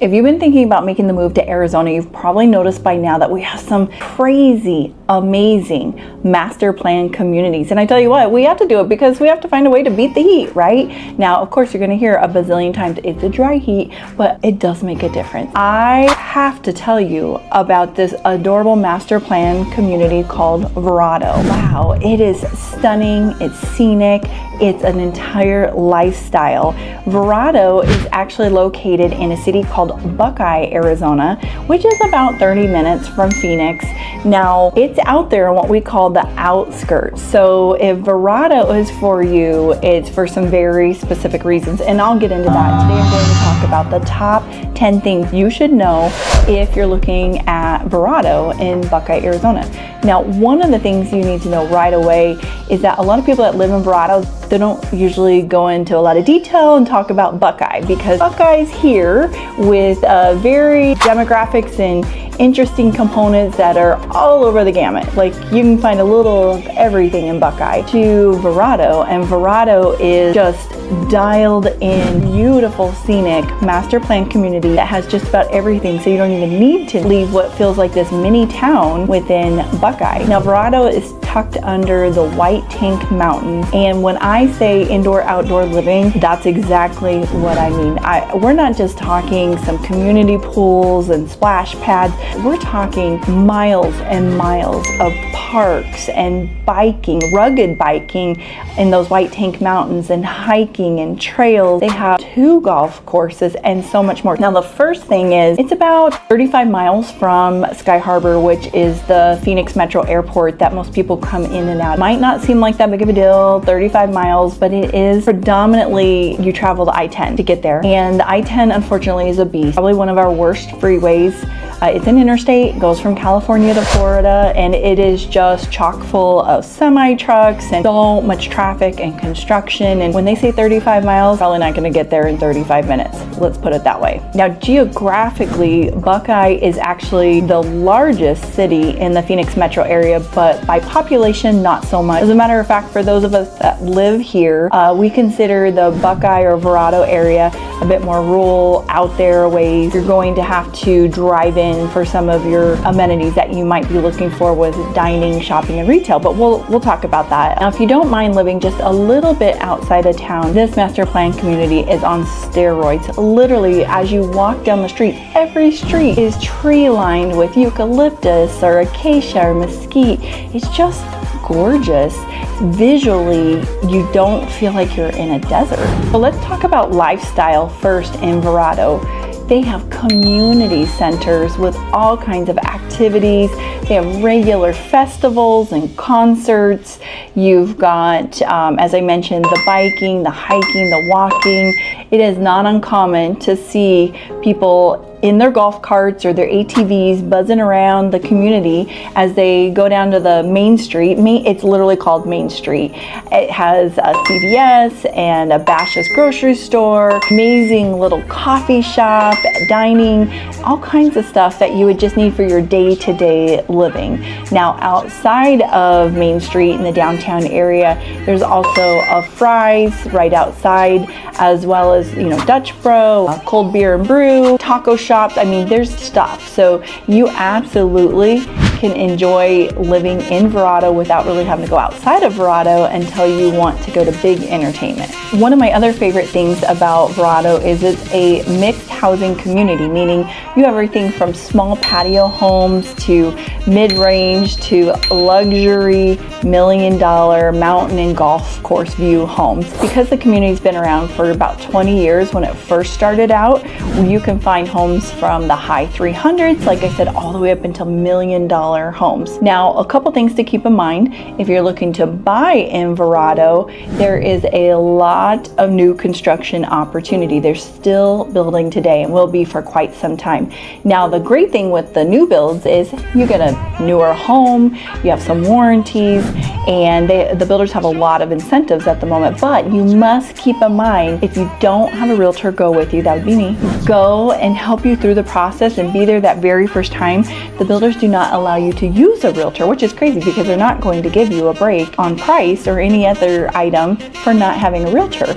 If you've been thinking about making the move to Arizona, you've probably noticed by now that we have some crazy, amazing master plan communities. And I tell you what, we have to do it because we have to find a way to beat the heat, right? Now, of course, you're going to hear a bazillion times it's a dry heat, but it does make a difference. I have to tell you about this adorable master plan community called Verrado. Wow, it is stunning, it's scenic, it's an entire lifestyle. Verrado is actually located in a city called Buckeye, Arizona, which is about 30 minutes from Phoenix. Now, it's out there in what we call the outskirts. So if Verrado is for you, it's for some very specific reasons, and I'll get into that. Today I'm going to talk about the top 10 things you should know if you're looking at Verrado in Buckeye, Arizona. Now, one of the things you need to know right away is that a lot of people that live in Verrado, they don't usually go into a lot of detail and talk about Buckeye, because Buckeye's here with very demographics and interesting components that are all over the gamut. Like, you can find a little of everything in Buckeye to Verrado, and Verrado is just dialed in, beautiful, scenic master plan community that has just about everything, so you don't even need to leave what feels like this mini town within Buckeye. Now, Verrado is tucked under the White Tank Mountain, and when I say indoor outdoor living, that's exactly what I mean. We're not just talking some community pools and splash pads. We're talking miles and miles of parks and biking, rugged biking in those White Tank Mountains, and hiking and trails. They have 2 golf courses and so much more. Now, the first thing is, it's about 35 miles from Sky Harbor, which is the Phoenix Metro Airport that most people come in and out. Might not seem like that big of a deal, 35 miles, but it is. Predominantly, you travel the I-10 to get there. And the I-10, unfortunately, is a beast. Probably one of our worst freeways. It's an interstate, goes from California to Florida, and it is just chock full of semi-trucks and so much traffic and construction. And when they say 35 miles, probably not going to get there in 35 minutes. Let's put it that way. Now, geographically, Buckeye is actually the largest city in the Phoenix metro area, but by population, not so much. As a matter of fact, for those of us that live here, we consider the Buckeye or Verrado area a bit more rural, out there ways. You're going to have to drive in for some of your amenities that you might be looking for with dining, shopping, and retail, but we'll talk about that. Now, if you don't mind living just a little bit outside of town, this master plan community is on steroids. Literally, as you walk down the street, every street is tree lined with eucalyptus or acacia or mesquite. It's just gorgeous. Visually, you don't feel like you're in a desert. So let's talk about lifestyle first in Verrado. They have community centers with all kinds of activities. They have regular festivals and concerts. You've got, as I mentioned, the biking, the hiking, the walking. It is not uncommon to see people in their golf carts or their ATVs buzzing around the community as they go down to the main street. It's literally called Main Street. It has a CVS and a Bashas' grocery store, amazing little coffee shop, dining, all kinds of stuff that you would just need for your day-to-day living. Now, outside of Main Street in the downtown area, there's also a Fry's right outside, as well as, Dutch Bro, cold beer and brew, taco shops. I mean, there's stuff. So you absolutely can enjoy living in Verrado without really having to go outside of Verrado until you want to go to big entertainment. One of my other favorite things about Verrado is it's a mixed housing community, meaning you have everything from small patio homes to mid-range to luxury $1 million mountain and golf course view homes. Because the community's been around for about 20 years, when it first started out, you can find homes from the high 300s, like I said, all the way up until $1 million homes. Now, a couple things to keep in mind if you're looking to buy in Verrado, there is a lot of new construction opportunity. They're still building today and will be for quite some time. Now, the great thing with the new builds is you get a newer home, you have some warranties, and the builders have a lot of incentives at the moment. But you must keep in mind, if you don't have a realtor go with you, that would be me, go and help you through the process and be there that very first time. The builders do not allow you to use a realtor, which is crazy because they're not going to give you a break on price or any other item for not having a realtor.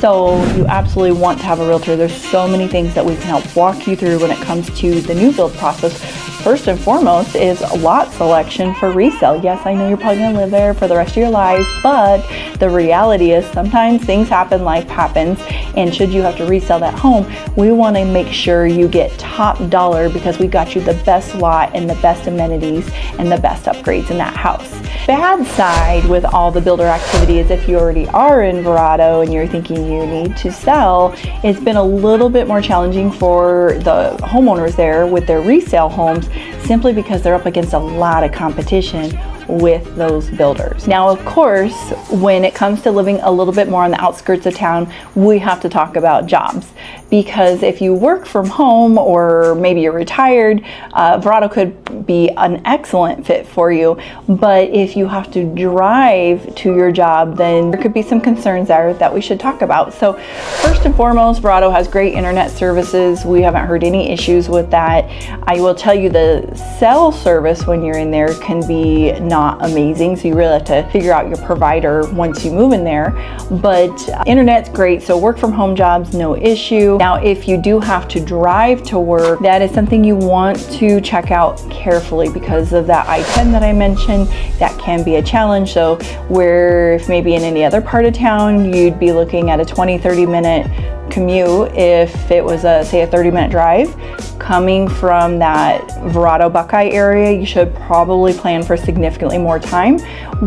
So you absolutely want to have a realtor. There's so many things that we can help walk you through when it comes to the new build process. First and foremost is lot selection for resale. Yes, I know you're probably gonna live there for the rest of your life, but the reality is sometimes things happen, life happens, and should you have to resell that home, we wanna make sure you get top dollar because we got you the best lot and the best amenities and the best upgrades in that house. Bad side with all the builder activity is if you already are in Verrado and you're thinking you need to sell, it's been a little bit more challenging for the homeowners there with their resale homes, simply because they're up against a lot of competition with those builders. Now, of course, when it comes to living a little bit more on the outskirts of town, we have to talk about jobs, because if you work from home or maybe you're retired, Verrado could be an excellent fit for you. But if you have to drive to your job, then there could be some concerns there that we should talk about. So first and foremost, Verrado has great internet services. We haven't heard any issues with that. I will tell you the cell service when you're in there can be not amazing, so you really have to figure out your provider once you move in there. But internet's great, so work from home jobs, no issue. Now, if you do have to drive to work, that is something you want to check out carefully because of that I-10 that I mentioned. That can be a challenge. So where if maybe in any other part of town, you'd be looking at a 20-30 minute commute, if it was say a 30-minute drive coming from that Verrado Buckeye area, you should probably plan for significantly more time,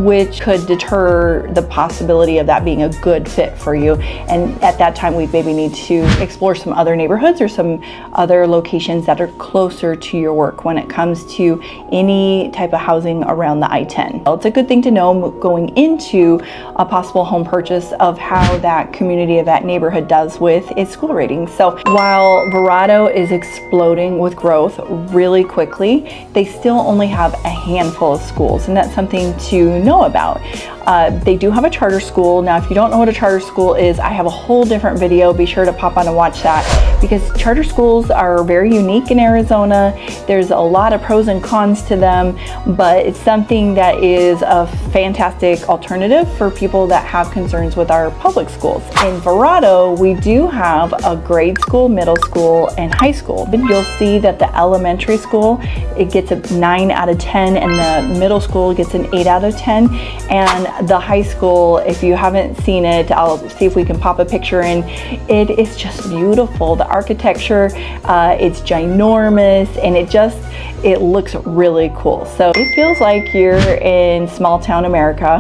which could deter the possibility of that being a good fit for you. And at that time, we maybe need to explore some other neighborhoods or some other locations that are closer to your work when it comes to any type of housing around the I-10. Well, it's a good thing to know going into a possible home purchase of how that community of that neighborhood does with its school ratings. So while Verrado is exploding with growth really quickly, they still only have a handful of schools, and that's something to know about. They do have a charter school. Now, if you don't know what a charter school is, I have a whole different video. Be sure to pop on and watch that, because charter schools are very unique in Arizona. There's a lot of pros and cons to them, but it's something that is a fantastic alternative for people that have concerns with our public schools. In Verrado, we do have a grade school, middle school, and high school. But you'll see that the elementary school, it gets a 9 out of 10, and the middle school gets an 8 out of 10. And the high school, if you haven't seen it, I'll see if we can pop a picture in. It is just beautiful. The architecture, it's ginormous, and it looks really cool. So it feels like you're in small town America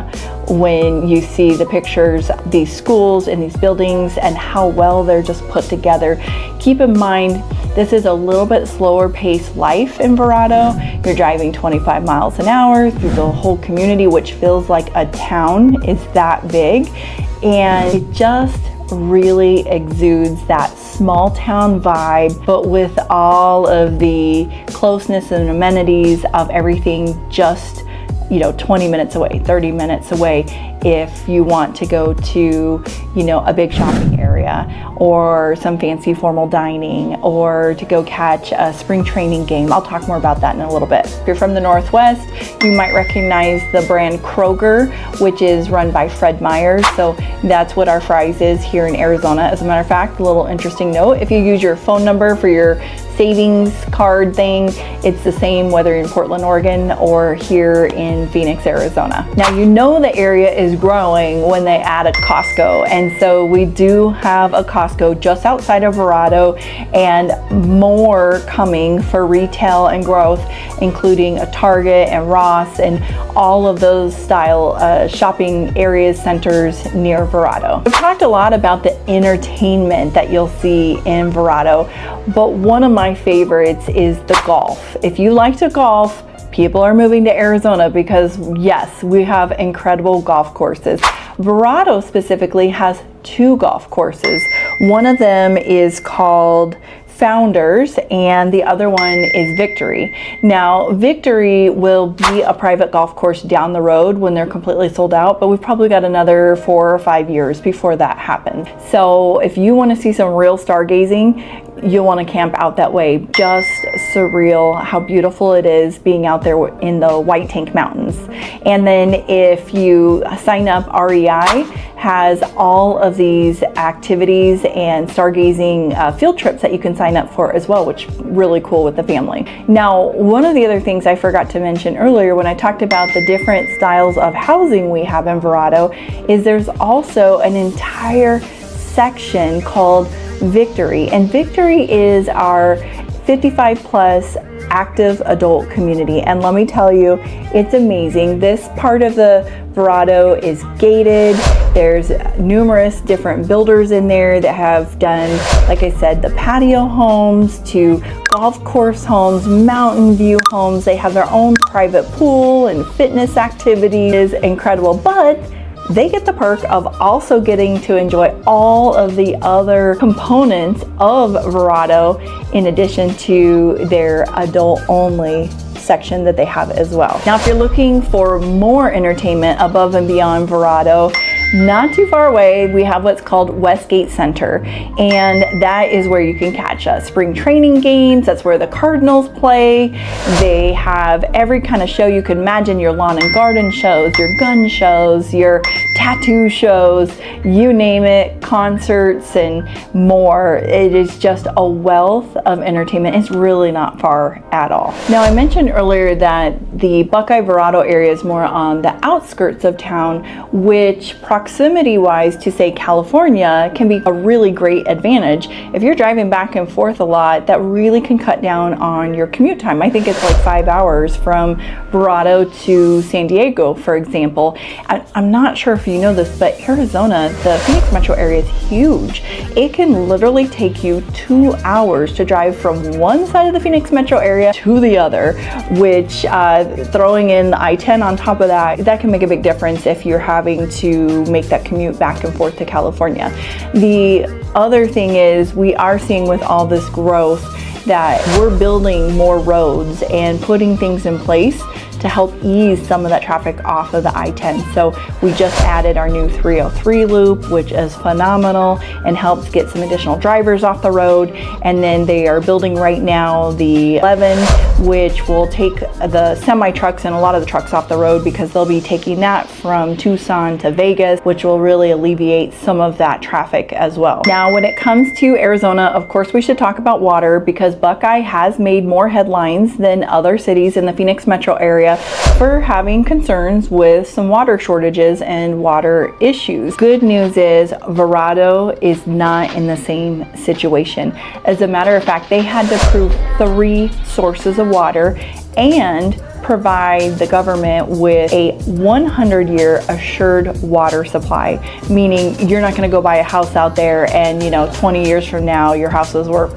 when you see the pictures, these schools and these buildings, and how well they're just put together. Keep in mind, this is a little bit slower paced life in Verrado. You're driving 25 miles an hour through the whole community, which feels like a town is that big. And it just really exudes that small town vibe, but with all of the closeness and amenities of everything just 20 minutes away, 30 minutes away, if you want to go to, a big shopping area or some fancy formal dining, or to go catch a spring training game. I'll talk more about that in a little bit. If you're from the Northwest, you might recognize the brand Kroger, which is run by Fred Meyers. So that's what our fries is here in Arizona. As a matter of fact, a little interesting note, if you use your phone number for your savings card thing, it's the same whether you're in Portland, Oregon, or here in Phoenix, Arizona. Now, the area is growing when they added Costco, and so we do have a Costco just outside of Verrado, and more coming for retail and growth, including a Target and Ross and all of those style shopping areas, centers near Verrado. We've talked a lot about the entertainment that you'll see in Verrado, but one of my favorites is the golf. If you like to golf, people are moving to Arizona because yes, we have incredible golf courses. Verrado specifically has 2 golf courses. One of them is called Founders, and the other one is Victory. Now, Victory will be a private golf course down the road when they're completely sold out, but we've probably got another 4 or 5 years before that happens. So if you want to see some real stargazing, you'll want to camp out that way. Just surreal how beautiful it is being out there in the White Tank Mountains. And then if you sign up, REI has all of these activities and stargazing field trips that you can sign up for as well, which is really cool with the family. Now, one of the other things I forgot to mention earlier when I talked about the different styles of housing we have in Verrado is there's also an entire section called Victory, and Victory is our 55 plus active adult community, and let me tell you, it's amazing. This part of the Verrado is gated. There's numerous different builders in there that have done, like I said, the patio homes to golf course homes, mountain view homes. They have their own private pool and fitness activities. Incredible, but they get the perk of also getting to enjoy all of the other components of Verrado in addition to their adult only section that they have as well. Now, if you're looking for more entertainment above and beyond Verrado, not too far away, we have what's called Westgate Center, and that is where you can catch spring training games. That's where the Cardinals play. They have every kind of show you can imagine, your lawn and garden shows, your gun shows, your tattoo shows, you name it, concerts and more. It is just a wealth of entertainment. It's really not far at all. Now, I mentioned earlier that the Buckeye Verrado area is more on the outskirts of town, which proximity wise to say California can be a really great advantage. If you're driving back and forth a lot, that really can cut down on your commute time. I think it's like 5 hours from Verrado to San Diego, for example. I'm not sure if you know this, but Arizona, the Phoenix metro area is huge. It can literally take you 2 hours to drive from one side of the Phoenix metro area to the other, which throwing in the I-10 on top of that, that can make a big difference if you're having to make that commute back and forth to California. The other thing is, we are seeing with all this growth that we're building more roads and putting things in place to help ease some of that traffic off of the I-10. So we just added our new 303 loop, which is phenomenal and helps get some additional drivers off the road. And then they are building right now the 11, which will take the semi trucks and a lot of the trucks off the road, because they'll be taking that from Tucson to Vegas, which will really alleviate some of that traffic as well. Now, when it comes to Arizona, of course, we should talk about water, because Buckeye has made more headlines than other cities in the Phoenix metro area for having concerns with some water shortages and water issues. Good news is Verrado is not in the same situation. As a matter of fact, they had to prove 3 sources of water and provide the government with a 100-year assured water supply, meaning you're not going to go buy a house out there and 20 years from now your house is worth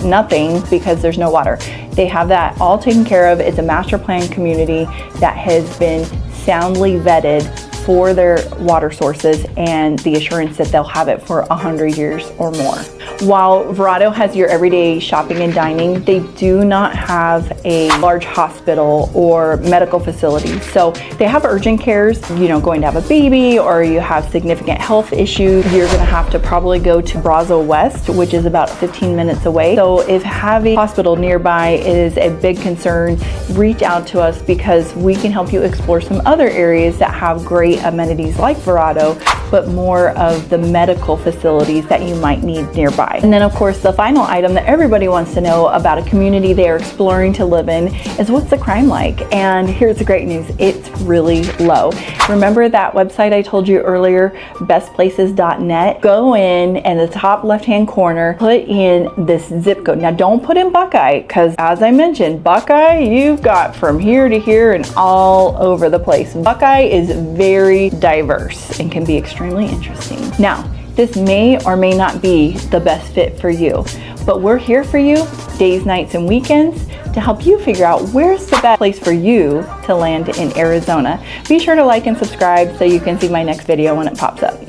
nothing because there's no water. They have that all taken care of. It's a master plan community that has been soundly vetted for their water sources and the assurance that they'll have it for 100 years or more. While Verrado has your everyday shopping and dining, they do not have a large hospital or medical facility. So they have urgent cares, going to have a baby or you have significant health issues, you're gonna have to probably go to Brazo West, which is about 15 minutes away. So if having a hospital nearby is a big concern, reach out to us, because we can help you explore some other areas that have great amenities like Verrado, but more of the medical facilities that you might need nearby. And then of course, the final item that everybody wants to know about a community they are exploring to live in is, what's the crime like? And here's the great news, it's really low. Remember that website I told you earlier, bestplaces.net? Go in and the top left-hand corner, put in this zip code. Now don't put in Buckeye, because as I mentioned, Buckeye, you've got from here to here and all over the place. Buckeye is very diverse and can be extremely interesting. Now, this may or may not be the best fit for you, but we're here for you days, nights, and weekends to help you figure out where's the best place for you to land in Arizona. Be sure to like and subscribe so you can see my next video when it pops up.